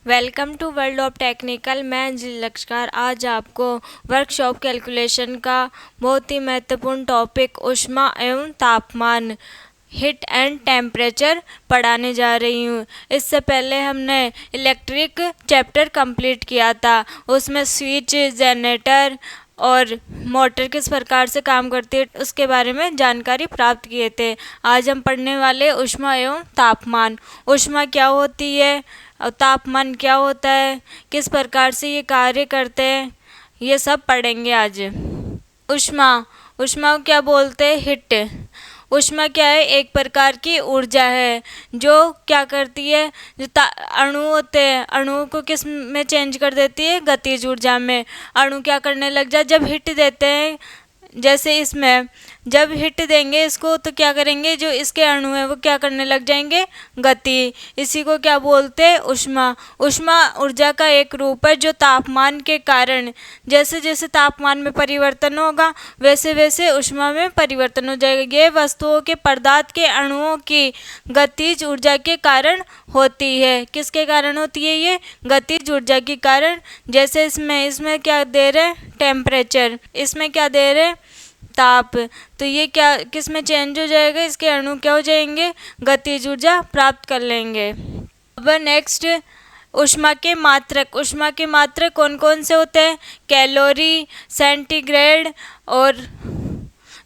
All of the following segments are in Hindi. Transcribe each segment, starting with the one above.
Welcome to world of technical. मैं अंजलि लक्ष्कार आज आपको वर्कशॉप कैलकुलेशन का बहुत ही महत्वपूर्ण टॉपिक ऊष्मा एवं तापमान हीट एंड टेम्परेचर पढ़ाने जा रही हूँ। इससे पहले हमने इलेक्ट्रिक चैप्टर कंप्लीट किया था। उसमें स्विच, जनरेटर और मोटर किस प्रकार से काम करती है उसके बारे में जानकारी प्राप्त किए थे। आज हम पढ़ने वाले ऊष्मा एवं तापमान। ऊष्मा क्या होती है और तापमान क्या होता है, किस प्रकार से ये कार्य करते हैं, ये सब पढ़ेंगे आज। ऊष्मा ऊष्मा को क्या बोलते हैं? हिट। ऊष्मा क्या है? एक प्रकार की ऊर्जा है जो क्या करती है, जो अणु होते हैं, अणुओं को किस में चेंज कर देती है? गतिज ऊर्जा में। अणु क्या करने लग जाए जब हिट देते हैं, जैसे इसमें जब हिट देंगे इसको तो क्या करेंगे, जो इसके अणु हैं वो क्या करने लग जाएंगे? गति। इसी को क्या बोलते हैं? ऊष्मा। ऊष्मा ऊर्जा का एक रूप है जो तापमान के कारण, जैसे जैसे तापमान में परिवर्तन होगा वैसे वैसे ऊष्मा में परिवर्तन हो जाएगा। ये वस्तुओं के पदार्थ के अणुओं की गतिज ऊर्जा के कारण होती है। किसके कारण होती है? ये गतिज ऊर्जा के कारण। जैसे इसमें क्या दे रहे? टेम्परेचर। इसमें क्या दे रहे? ताप। तो ये क्या किस में चेंज हो जाएगा? इसके अणु क्या हो जाएंगे? गतिज ऊर्जा प्राप्त कर लेंगे। अब नेक्स्ट, ऊष्मा के मात्रक। ऊष्मा के मात्रक कौन कौन से होते हैं? कैलोरी, सेंटीग्रेड और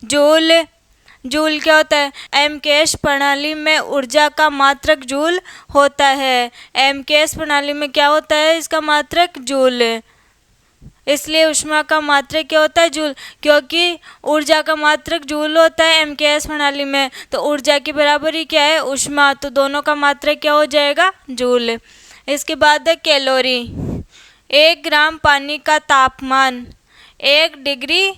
जूल। जूल क्या होता है? एमकेएस प्रणाली में ऊर्जा का मात्रक जूल होता है। एमकेएस प्रणाली में क्या होता है? इसका मात्रक जूल। इसलिए ऊष्मा का मात्रक क्या होता है? जूल। क्योंकि ऊर्जा का मात्रक जूल होता है एमकेएस प्रणाली में, तो ऊर्जा की बराबरी क्या है? ऊष्मा। तो दोनों का मात्रक क्या हो जाएगा? जूल। इसके बाद है कैलोरी। 1 ग्राम पानी का तापमान 1 डिग्री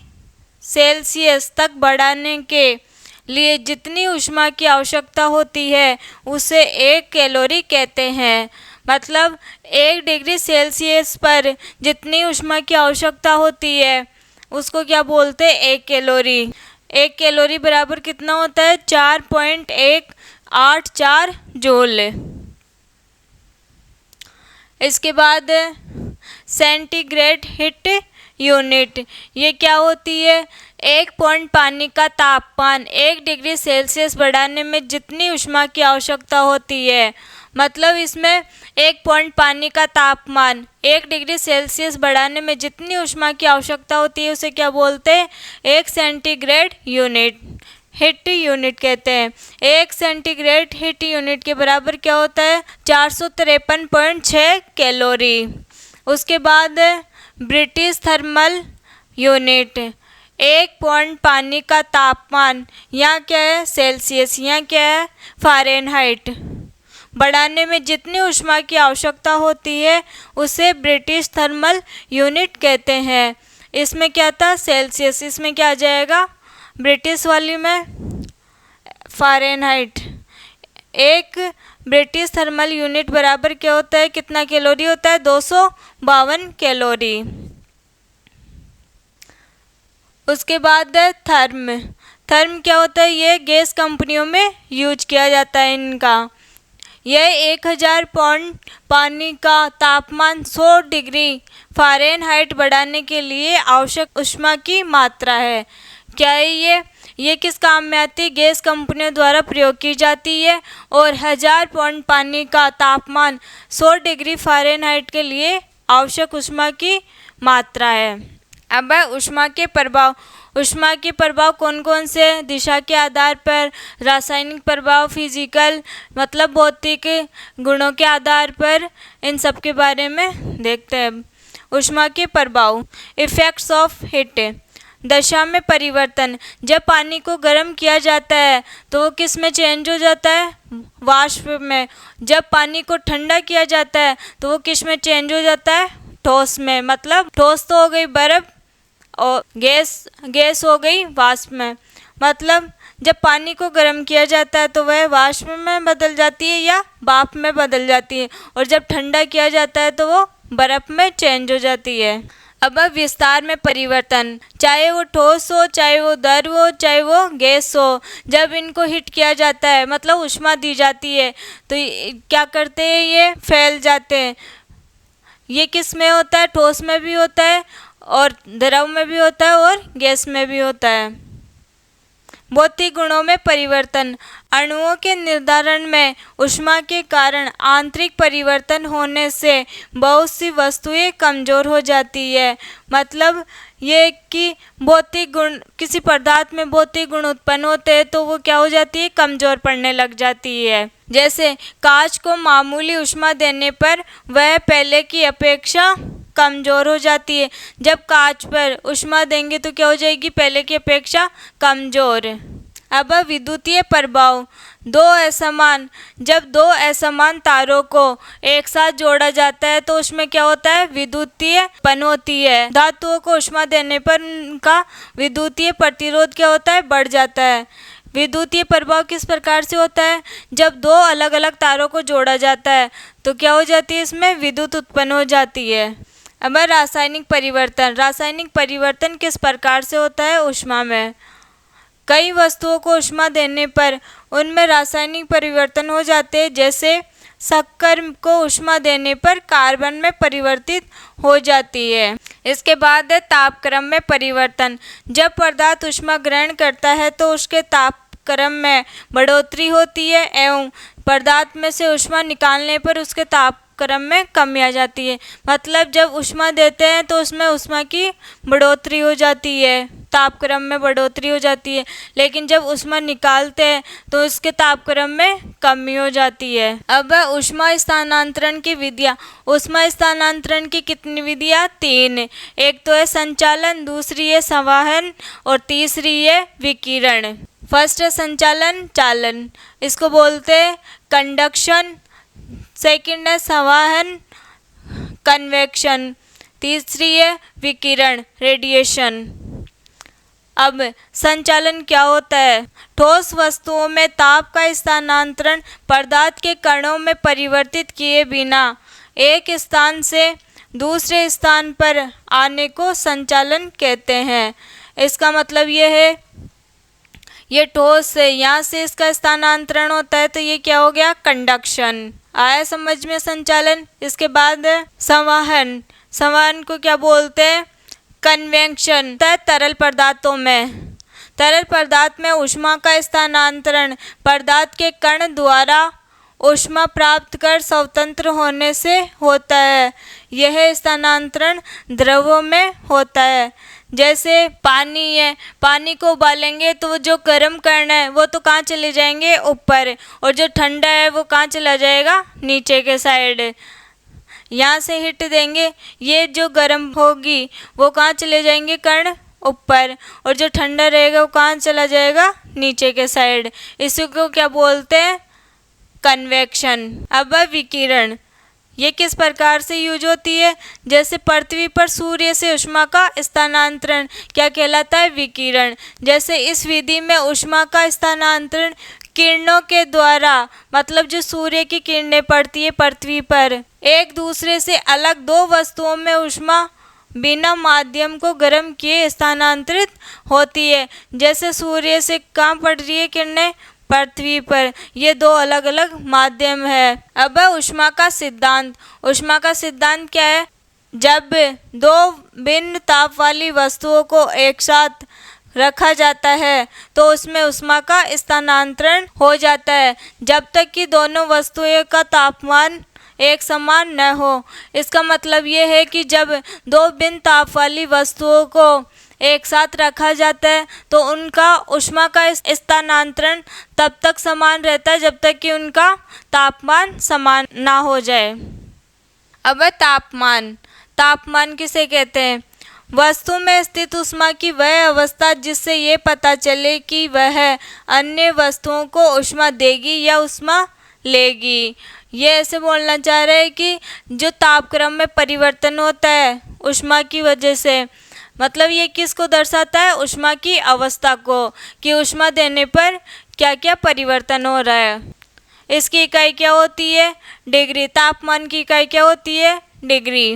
सेल्सियस तक बढ़ाने के लिए जितनी ऊष्मा की आवश्यकता होती है उसे 1 कैलोरी कहते हैं। मतलब 1 डिग्री सेल्सियस पर जितनी ऊष्मा की आवश्यकता होती है उसको क्या बोलते हैं? 1 कैलोरी। 1 कैलोरी बराबर कितना होता है? 4.184 जूल। इसके बाद सेंटीग्रेड हीट यूनिट। ये क्या होती है? 1 पॉइंट पानी का तापमान 1 डिग्री सेल्सियस बढ़ाने में जितनी ऊष्मा की आवश्यकता होती है, मतलब इसमें 1 पॉइंट पानी का तापमान 1 डिग्री सेल्सियस बढ़ाने में जितनी ऊष्मा की आवश्यकता होती है उसे क्या बोलते हैं? 1 सेंटीग्रेड यूनिट हीट यूनिट कहते हैं। 1 सेंटीग्रेड हीट यूनिट के बराबर क्या होता है? 453.6 कैलोरी। उसके बाद ब्रिटिश थर्मल यूनिट। 1 पॉइंट पानी का तापमान, यहाँ क्या है? सेल्सियस, यहाँ क्या है? फ़ारेनहाइट। बढ़ाने में जितनी ऊष्मा की आवश्यकता होती है उसे ब्रिटिश थर्मल यूनिट कहते हैं। इसमें क्या था? सेल्सियस। इसमें क्या आ जाएगा? ब्रिटिश वाली में फ़ारेनहाइट। 1 ब्रिटिश थर्मल यूनिट बराबर क्या होता है? कितना कैलोरी होता है? 252 कैलोरी। उसके बाद थर्म। थर्म क्या होता है? ये गैस कंपनियों में यूज किया जाता है इनका। यह 1000 पौंड पानी का तापमान 100 डिग्री फ़ारेनहाइट बढ़ाने के लिए आवश्यक ऊष्मा की मात्रा है। क्या है ये किस काम में आती है? गैस कंपनियों द्वारा प्रयोग की जाती है और 1000 पौंड पानी का तापमान 100 डिग्री फ़ारेनहाइट के लिए आवश्यक ऊष्मा की मात्रा है। अब है ऊष्मा के प्रभाव। ऊष्मा के प्रभाव कौन कौन से? दिशा के आधार पर, रासायनिक प्रभाव, फिजिकल मतलब भौतिक गुणों के आधार पर, इन सब के बारे में देखते हैं। ऊष्मा के प्रभाव। Effects of heat. दशा में परिवर्तन। जब पानी को गर्म किया जाता है तो वो किस में चेंज हो जाता है? वाष्प में। जब पानी को ठंडा किया जाता है तो वो किस में चेंज हो जाता है? ठोस में। मतलब ठोस तो हो गई बर्फ और गैस हो गई वाष्प में। मतलब जब पानी को गर्म किया जाता है तो वह वाष्प में बदल जाती है या भाप में बदल जाती है, और जब ठंडा किया जाता है तो वो बर्फ में चेंज हो जाती है। अब विस्तार में परिवर्तन, चाहे वो ठोस हो, चाहे वो द्रव हो, चाहे वो गैस हो, जब इनको हीट किया जाता है मतलब ऊष्मा दी जाती है तो क्या करते हैं? ये फैल जाते हैं। ये किस में होता है? ठोस में भी होता है और द्रव में भी होता है और गैस में भी होता है। भौतिक गुणों में परिवर्तन। अणुओं के निर्धारण में ऊष्मा के कारण आंतरिक परिवर्तन होने से बहुत सी वस्तुएं कमजोर हो जाती है। मतलब ये कि भौतिक गुण, किसी पदार्थ में भौतिक गुण उत्पन्न होते हैं तो वो क्या हो जाती है? कमजोर पड़ने लग जाती है। जैसे कांच को मामूली ऊष्मा देने पर वह पहले की अपेक्षा कमजोर हो जाती है। जब कांच पर ऊष्मा देंगे तो क्या हो जाएगी? पहले की अपेक्षा कमजोर। अब विद्युतीय प्रभाव। जब दो असमान तारों को एक साथ जोड़ा जाता है तो उसमें क्या होता है? विद्युतीय उत्पन्न होती है। धातुओं को ऊष्मा देने पर उनका विद्युतीय प्रतिरोध क्या होता है? बढ़ जाता है। विद्युतीय प्रभाव किस प्रकार से होता है? जब दो अलग अलग तारों को जोड़ा जाता है तो क्या हो जाती है? इसमें विद्युत उत्पन्न हो जाती है। अब रासायनिक परिवर्तन। रासायनिक परिवर्तन किस प्रकार से होता है? ऊष्मा में। कई वस्तुओं को ऊष्मा देने पर उनमें रासायनिक परिवर्तन हो जाते हैं। जैसे शक्कर को ऊष्मा देने पर कार्बन में परिवर्तित हो जाती है। इसके बाद है तापक्रम में परिवर्तन। जब पदार्थ ऊष्मा ग्रहण करता है तो उसके तापक्रम में बढ़ोतरी होती है एवं पदार्थ में से ऊष्मा निकालने पर उसके तापक्रम में कमी आ जाती है। मतलब जब ऊष्मा देते हैं तो उसमें ऊष्मा की बढ़ोतरी हो जाती है, तापक्रम में बढ़ोतरी हो जाती है, लेकिन जब ऊष्मा निकालते हैं तो उसके तापक्रम में कमी हो जाती है। अब ऊष्मा स्थानांतरण की विधियाँ। ऊष्मा स्थानांतरण की कितनी विधियाँ? 3। एक तो है संचालन, दूसरी है संवहन और तीसरी है विकिरण। फर्स्ट है संचालन, चालन, इसको बोलते हैं कंडक्शन। सेकंड है संवहन, कन्वेक्शन। तीसरी है विकिरण, रेडिएशन। अब संचालन क्या होता है? ठोस वस्तुओं में ताप का स्थानांतरण पदार्थ के कणों में परिवर्तित किए बिना एक स्थान से दूसरे स्थान पर आने को संचालन कहते हैं। इसका मतलब ये है, ये ठोस है, यहाँ से इसका स्थानांतरण होता है तो ये क्या हो गया? कंडक्शन। आया समझ में संचालन? इसके बाद संवहन। संवहन को क्या बोलते हैं? कन्वेक्शन। तरल पदार्थों में, तरल पदार्थ में ऊष्मा का स्थानांतरण पदार्थ के कण द्वारा ऊष्मा प्राप्त कर स्वतंत्र होने से होता है। यह स्थानांतरण द्रवों में होता है। जैसे पानी है, पानी को उबालेंगे तो जो गर्म कण है वो तो कहाँ चले जाएंगे? ऊपर, और जो ठंडा है वो कहाँ चला जाएगा? नीचे के साइड। यहाँ से हिट देंगे, ये जो गर्म होगी वो कहाँ चले जाएंगे? कण ऊपर, और जो ठंडा रहेगा वो कहाँ चला जाएगा? नीचे के साइड। इसी को क्या बोलते हैं? कन्वेक्शन। अब विकिरण। ये किस प्रकार से यूज होती है? जैसे पृथ्वी पर सूर्य से ऊष्मा का स्थानांतरण क्या कहलाता है? विकिरण। जैसे इस विधि में ऊष्मा का स्थानांतरण किरणों के द्वारा, मतलब जो सूर्य की किरणें पड़ती है पृथ्वी पर, एक दूसरे से अलग दो वस्तुओं में ऊष्मा बिना माध्यम को गर्म किए स्थानांतरित होती है। जैसे सूर्य से कहाँ पड़ रही है किरणें? पृथ्वी पर। ये दो अलग अलग माध्यम है। अब ऊष्मा का सिद्धांत। ऊष्मा का सिद्धांत क्या है? जब दो भिन्न ताप वाली वस्तुओं को एक साथ रखा जाता है तो उसमें ऊष्मा का स्थानांतरण हो जाता है जब तक कि दोनों वस्तुओं का तापमान एक समान न हो। इसका मतलब ये है कि जब दो भिन्न ताप वाली वस्तुओं को एक साथ रखा जाता है तो उनका ऊष्मा का स्थानांतरण तब तक समान रहता है जब तक कि उनका तापमान समान ना हो जाए। अब तापमान। तापमान किसे कहते हैं? वस्तु में स्थित ऊष्मा की वह अवस्था जिससे ये पता चले कि वह अन्य वस्तुओं को ऊष्मा देगी या ऊष्मा लेगी। ये ऐसे बोलना चाह रहे हैं कि जो तापक्रम में परिवर्तन होता है ऊष्मा की वजह से, मतलब ये किसको दर्शाता है? ऊष्मा की अवस्था को, कि ऊष्मा देने पर क्या क्या परिवर्तन हो रहा है। इसकी इकाई क्या होती है? डिग्री। तापमान की इकाई क्या होती है? डिग्री।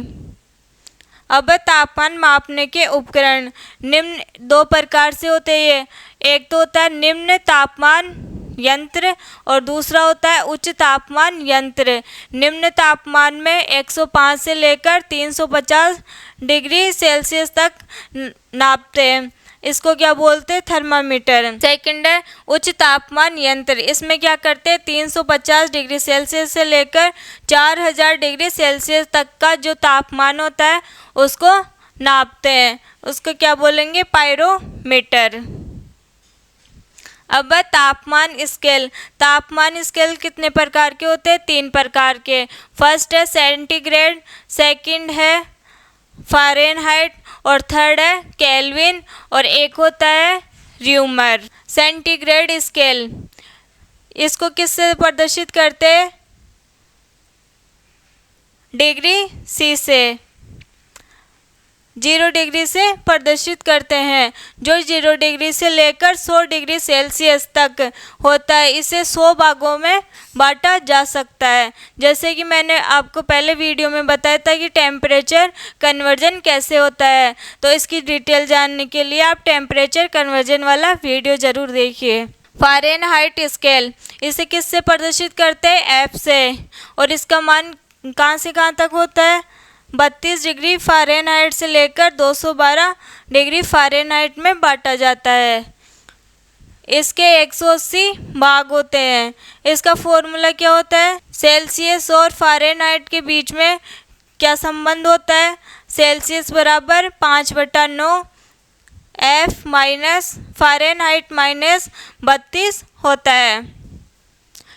अब तापमान मापने के उपकरण। निम्न दो प्रकार से होते हैं। एक तो होता है निम्न तापमान यंत्र और दूसरा होता है उच्च तापमान यंत्र। निम्न तापमान में 105 से लेकर 350 डिग्री सेल्सियस तक नापते हैं, इसको क्या बोलते हैं, थर्मामीटर। सेकंड है उच्च तापमान यंत्र, इसमें क्या करते हैं 350 डिग्री सेल्सियस से लेकर 4000 डिग्री सेल्सियस तक का जो तापमान होता है उसको नापते हैं, उसको क्या बोलेंगे, पायरोमीटर। अब तापमान स्केल। तापमान स्केल कितने प्रकार के होते हैं, 3 प्रकार के। फर्स्ट है सेंटीग्रेड, सेकंड है फ़ारेनहाइट और थर्ड है केल्विन और एक होता है र्यूमर। सेंटीग्रेड स्केल, इसको किससे प्रदर्शित करते हैं, डिग्री सी से, 0 डिग्री से प्रदर्शित करते हैं। जो 0 डिग्री से लेकर 100 डिग्री सेल्सियस तक होता है, इसे 100 भागों में बांटा जा सकता है। जैसे कि मैंने आपको पहले वीडियो में बताया था कि टेम्परेचर कन्वर्जन कैसे होता है, तो इसकी डिटेल जानने के लिए आप टेम्परेचर कन्वर्जन वाला वीडियो ज़रूर देखिए। फ़ारेनहाइट स्केल, इसे किससे प्रदर्शित करते हैं, एफ से, और इसका मान कहाँ से कहाँ तक होता है, 32 डिग्री फ़ारेनहाइट से लेकर 212 डिग्री फ़ारेनहाइट में बांटा जाता है। इसके 180 भाग होते हैं। इसका फॉर्मूला क्या होता है, सेल्सियस और फ़ारेनहाइट के बीच में क्या संबंध होता है, सेल्सियस बराबर 5/9 F माइनस फ़ारेनहाइट माइनस 32 होता है।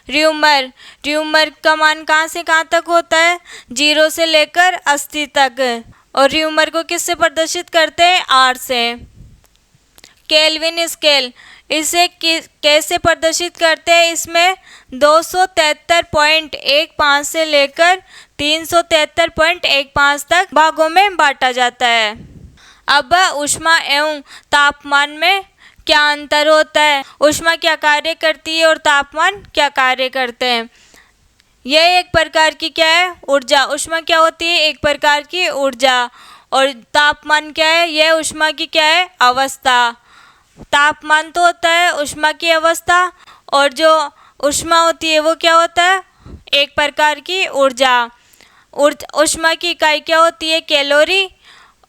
र्यूमर, र्यूमर का मान कहाँ से कहाँ तक होता है, 0 से लेकर 80 तक, और र्यूमर को किससे प्रदर्शित करते हैं, R से। केल्विन स्केल, इसे कैसे प्रदर्शित करते हैं, इसमें 273.15 से लेकर 373.15 तक भागों में बांटा जाता है। अब ऊष्मा एवं तापमान में क्या अंतर होता है, ऊष्मा क्या कार्य करती है और तापमान क्या कार्य करते हैं। यह एक प्रकार की क्या है, ऊर्जा। ऊष्मा क्या होती है, एक प्रकार की ऊर्जा, और तापमान क्या है, यह ऊष्मा की क्या है, अवस्था। तापमान तो होता है ऊष्मा की अवस्था, और जो ऊष्मा होती है वो क्या होता है, एक प्रकार की ऊर्जा। ऊष्मा की इकाई क्या होती है, कैलोरी,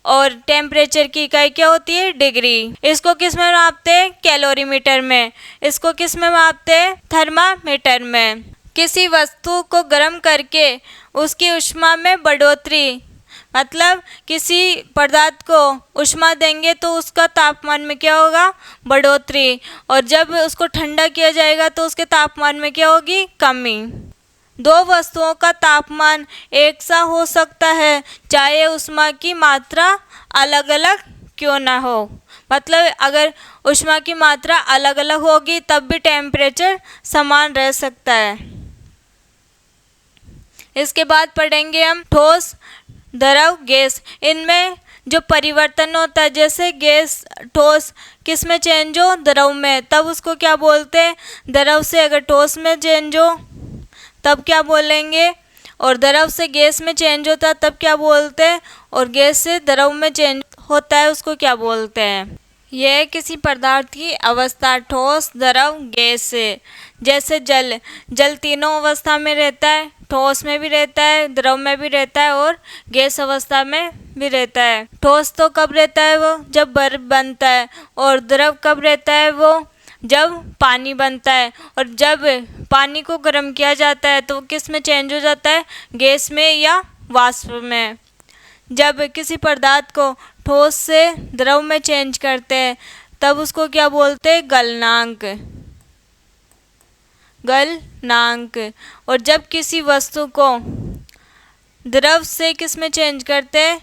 और टेम्परेचर की इकाई क्या होती है, डिग्री। इसको किस में मापते हैं, कैलोरीमीटर में। इसको किस में मापते हैं, थर्मामीटर में। किसी वस्तु को गर्म करके उसकी ऊष्मा में बढ़ोतरी, मतलब किसी पदार्थ को ऊष्मा देंगे तो उसका तापमान में क्या होगा, बढ़ोतरी, और जब उसको ठंडा किया जाएगा तो उसके तापमान में क्या होगी, कमी। दो वस्तुओं का तापमान एक सा हो सकता है चाहे ऊष्मा की मात्रा अलग अलग क्यों ना हो। मतलब अगर ऊष्मा की मात्रा अलग अलग होगी तब भी टेम्परेचर समान रह सकता है। इसके बाद पढ़ेंगे हम ठोस, द्रव, गैस। इनमें जो परिवर्तन होता है, जैसे गैस ठोस किस में चेंज हो, द्रव में, तब उसको क्या बोलते हैं, द्रव से अगर ठोस में चेंज हो तब क्या बोलेंगे, और द्रव से गैस में चेंज होता है तब क्या बोलते हैं, और गैस से द्रव में चेंज होता है उसको क्या बोलते हैं। यह किसी पदार्थ की अवस्था, ठोस, द्रव, गैस से। जैसे जल, जल तीनों अवस्था में रहता है, ठोस में भी रहता है, द्रव में भी रहता है और गैस अवस्था में भी रहता है। ठोस तो कब रहता है वो, जब बर्फ बनता है, और द्रव कब रहता है वो, जब पानी बनता है, और जब पानी को गर्म किया जाता है तो किस में चेंज हो जाता है, गैस में या वाष्प में। जब किसी पदार्थ को ठोस से द्रव में चेंज करते हैं तब उसको क्या बोलते हैं, गलनांक, गलनांक। और जब किसी वस्तु को द्रव से किस में चेंज करते हैं,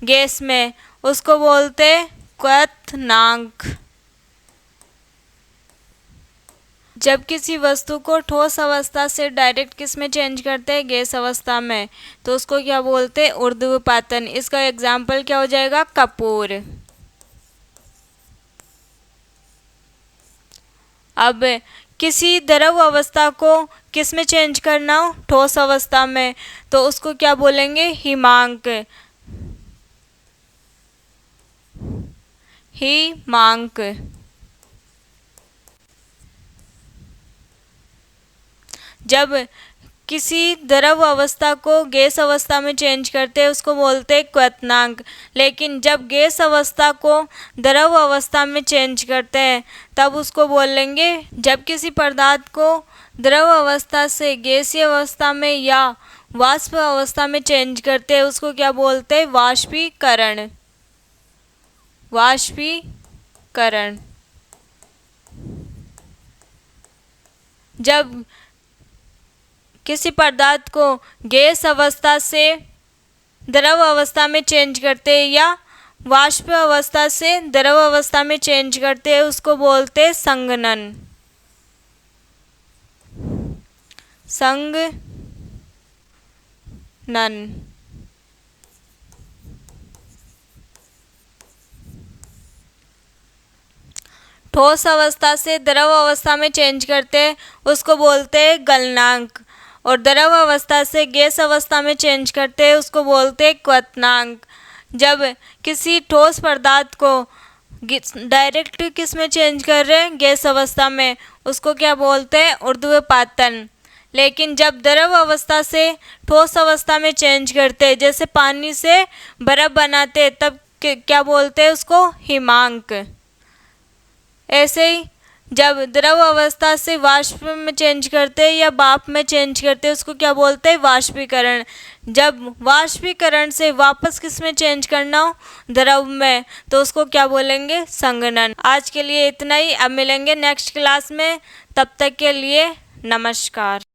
गैस में, उसको बोलते हैं क्वथनांक। जब किसी वस्तु को ठोस अवस्था से डायरेक्ट किस में चेंज करते हैं, गैस अवस्था में, तो उसको क्या बोलते हैं, ऊर्ध्वपातन। इसका एग्जाम्पल क्या हो जाएगा, कपूर। अब किसी द्रव अवस्था को किस में चेंज करना हो, ठोस अवस्था में, तो उसको क्या बोलेंगे, हिमांक, हिमांक। जब किसी द्रव अवस्था को गैस अवस्था में चेंज करते हैं उसको बोलते हैं क्वथनांक। लेकिन जब गैस अवस्था को द्रव अवस्था में चेंज करते हैं तब उसको बोलेंगे, जब किसी पदार्थ को द्रव अवस्था से गैसीय अवस्था में या वाष्प अवस्था में चेंज करते हैं उसको क्या बोलते हैं? वाष्पीकरण। वाष्पीकरण। जब किसी पदार्थ को गैस अवस्था से द्रव अवस्था में चेंज करते हैं या वाष्प अवस्था से द्रव अवस्था में चेंज करते हैं उसको बोलते हैं संघनन। संघनन। ठोस अवस्था से द्रव अवस्था में चेंज करते हैं उसको बोलते हैं गलनांक, और द्रव अवस्था से गैस अवस्था में चेंज करते हैं उसको बोलते हैं क्वथनांक। जब किसी ठोस पदार्थ को डायरेक्ट किस में चेंज कर रहे हैं? गैस अवस्था में, उसको क्या बोलते हैं? ऊर्ध्वपातन। लेकिन जब द्रव अवस्था से ठोस अवस्था में चेंज करते हैं, जैसे पानी से बर्फ बनाते हैं, तब क्या बोलते हैं? उसको हिमांक। ऐसे ही जब द्रव अवस्था से वाष्प में चेंज करते हैं या भाप में चेंज करते हैं उसको क्या बोलते हैं? वाष्पीकरण। जब वाष्पीकरण से वापस किस में चेंज करना हो? द्रव में, तो उसको क्या बोलेंगे? संघनन। आज के लिए इतना ही, अब मिलेंगे नेक्स्ट क्लास में, तब तक के लिए नमस्कार।